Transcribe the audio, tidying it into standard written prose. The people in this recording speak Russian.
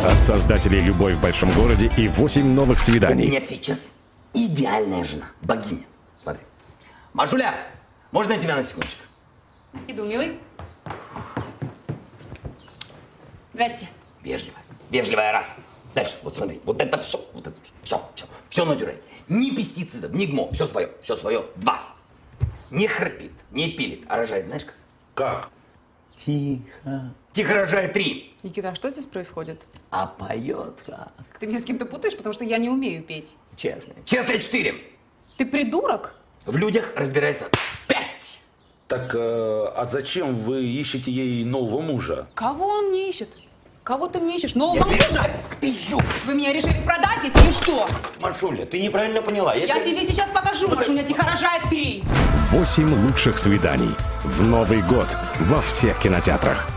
От создателей «Любовь в большом городе» и 8 новых У свиданий. меня сейчас идеальная жена, богиня. Смотри. Машуля, можно я тебя на секундочку? Иду, милый. Здрасте. Вежливая. Вежливая раз. Дальше, вот смотри, вот это все, все натюраль. Ни пестицидов, ни ГМО, все свое. 2. Не храпит, не пилит, а рожает, знаешь как? Как? Тихо. Тихо рожает 3. Никита, а что здесь происходит? А поет как? Ты меня с кем-то путаешь, потому что я не умею петь. Честно. Честно 4. Ты придурок? В людях разбирается 5. Так, а зачем вы ищете ей нового мужа? Кого он мне ищет? Кого ты мне ищешь? Нового мужа? Ты ё... Вы меня решили продать, если что? Машуля, ты неправильно поняла. Я тебе сейчас покажу, Машуня, тихо рожает 3. 8 лучших свиданий. В Новый год во всех кинотеатрах.